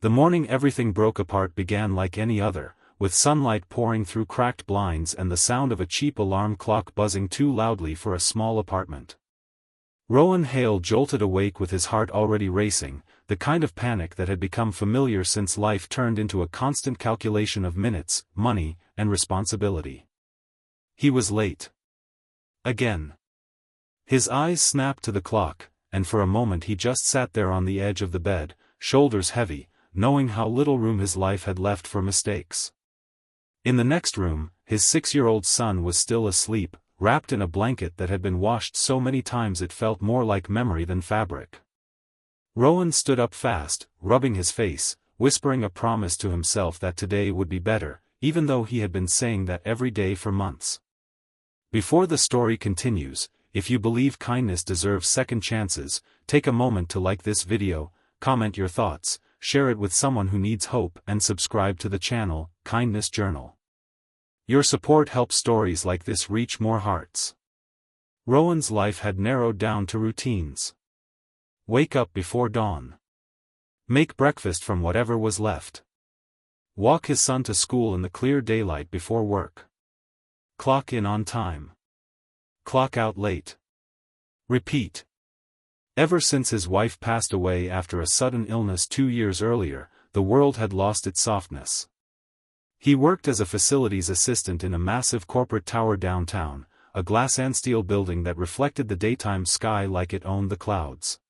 The morning everything broke apart began like any other, with sunlight pouring through cracked blinds and the sound of a cheap alarm clock buzzing too loudly for a small apartment. Rowan Hale jolted awake with his heart already racing, the kind of panic that had become familiar since life turned into a constant calculation of minutes, money, and responsibility. He was late. Again. His eyes snapped to the clock, and for a moment he just sat there on the edge of the bed, shoulders heavy, knowing how little room his life had left for mistakes. In the next room, his 6-year-old son was still asleep, wrapped in a blanket that had been washed so many times it felt more like memory than fabric. Rowan stood up fast, rubbing his face, whispering a promise to himself that today would be better, even though he had been saying that every day for months. Before the story continues, if you believe kindness deserves second chances, take a moment to like this video, comment your thoughts, share it with someone who needs hope and subscribe to the channel, Kindness Journal. Your support helps stories like this reach more hearts. Rowan's life had narrowed down to routines. Wake up before dawn. Make breakfast from whatever was left. Walk his son to school in the clear daylight before work. Clock in on time. Clock out late. Repeat. Ever since his wife passed away after a sudden illness 2 years earlier, the world had lost its softness. He worked as a facilities assistant in a massive corporate tower downtown, a glass and steel building that reflected the daytime sky like it owned the clouds.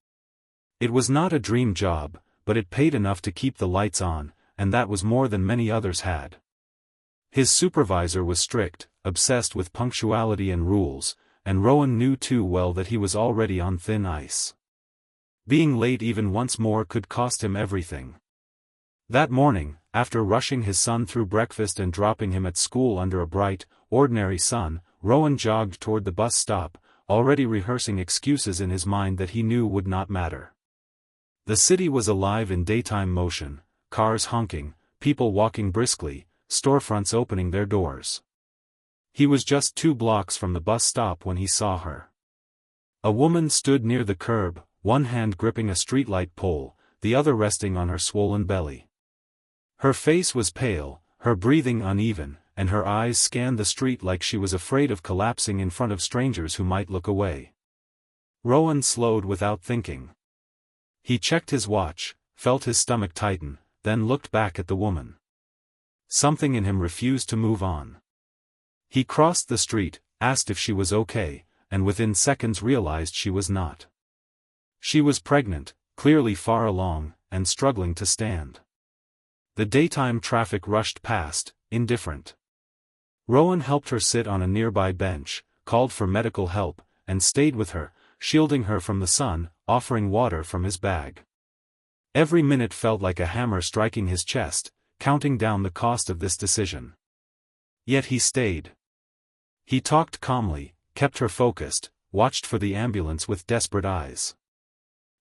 It was not a dream job, but it paid enough to keep the lights on, and that was more than many others had. His supervisor was strict, obsessed with punctuality and rules, and Rowan knew too well that he was already on thin ice. Being late even once more could cost him everything. That morning, after rushing his son through breakfast and dropping him at school under a bright, ordinary sun, Rowan jogged toward the bus stop, already rehearsing excuses in his mind that he knew would not matter. The city was alive in daytime motion, cars honking, people walking briskly, storefronts opening their doors. He was just 2 blocks from the bus stop when he saw her. A woman stood near the curb, one hand gripping a streetlight pole, the other resting on her swollen belly. Her face was pale, her breathing uneven, and her eyes scanned the street like she was afraid of collapsing in front of strangers who might look away. Rowan slowed without thinking. He checked his watch, felt his stomach tighten, then looked back at the woman. Something in him refused to move on. He crossed the street, asked if she was okay, and within seconds realized she was not. She was pregnant, clearly far along, and struggling to stand. The daytime traffic rushed past, indifferent. Rowan helped her sit on a nearby bench, called for medical help, and stayed with her, shielding her from the sun, offering water from his bag. Every minute felt like a hammer striking his chest, counting down the cost of this decision. Yet he stayed. He talked calmly, kept her focused, watched for the ambulance with desperate eyes.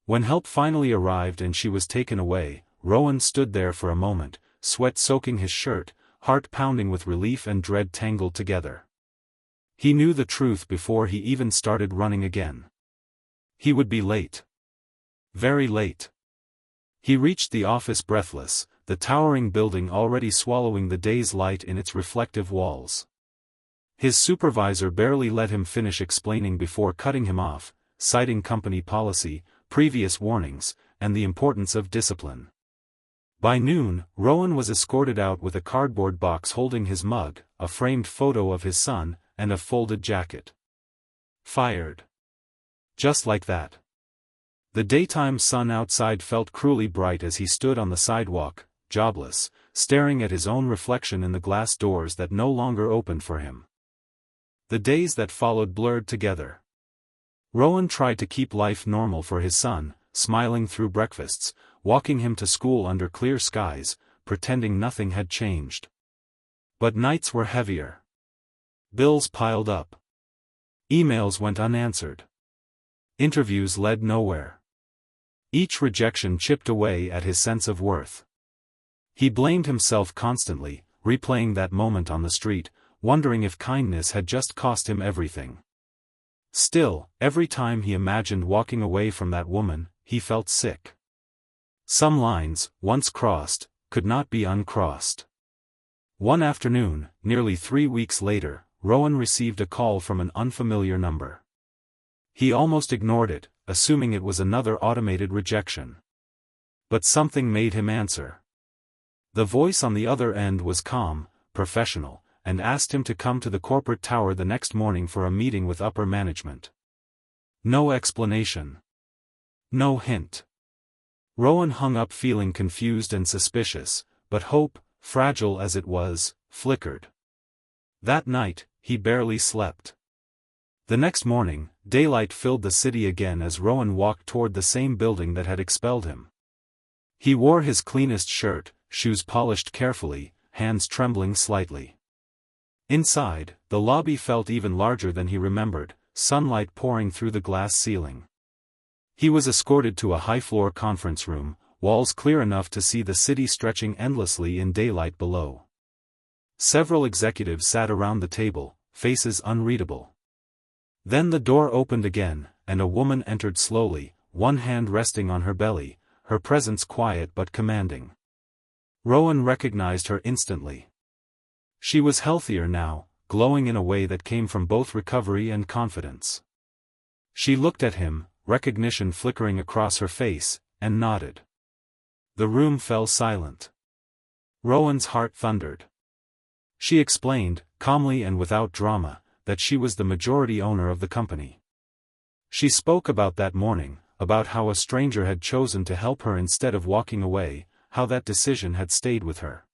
When help finally arrived and she was taken away, Rowan stood there for a moment, sweat soaking his shirt, heart pounding with relief and dread tangled together. He knew the truth before he even started running again. He would be late. Very late. He reached the office breathless, the towering building already swallowing the day's light in its reflective walls. His supervisor barely let him finish explaining before cutting him off, citing company policy, previous warnings, and the importance of discipline. By noon, Rowan was escorted out with a cardboard box holding his mug, a framed photo of his son, and a folded jacket. Fired. Just like that. The daytime sun outside felt cruelly bright as he stood on the sidewalk, jobless, staring at his own reflection in the glass doors that no longer opened for him. The days that followed blurred together. Rowan tried to keep life normal for his son, smiling through breakfasts, walking him to school under clear skies, pretending nothing had changed. But nights were heavier. Bills piled up. Emails went unanswered. Interviews led nowhere. Each rejection chipped away at his sense of worth. He blamed himself constantly, replaying that moment on the street, wondering if kindness had just cost him everything. Still, every time he imagined walking away from that woman, he felt sick. Some lines, once crossed, could not be uncrossed. One afternoon, nearly 3 weeks later, Rowan received a call from an unfamiliar number. He almost ignored it, assuming it was another automated rejection. But something made him answer. The voice on the other end was calm, professional, and asked him to come to the corporate tower the next morning for a meeting with upper management. No explanation. No hint. Rowan hung up feeling confused and suspicious, but hope, fragile as it was, flickered. That night, he barely slept. The next morning, daylight filled the city again as Rowan walked toward the same building that had expelled him. He wore his cleanest shirt, shoes polished carefully, hands trembling slightly. Inside, the lobby felt even larger than he remembered, sunlight pouring through the glass ceiling. He was escorted to a high-floor conference room, walls clear enough to see the city stretching endlessly in daylight below. Several executives sat around the table, faces unreadable. Then the door opened again, and a woman entered slowly, one hand resting on her belly, her presence quiet but commanding. Rowan recognized her instantly. She was healthier now, glowing in a way that came from both recovery and confidence. She looked at him, recognition flickering across her face, and nodded. The room fell silent. Rowan's heart thundered. She explained, calmly and without drama, that she was the majority owner of the company. She spoke about that morning, about how a stranger had chosen to help her instead of walking away, how that decision had stayed with her.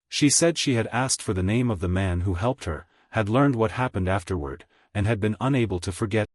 She said she had asked for the name of the man who helped her, had learned what happened afterward, and had been unable to forget.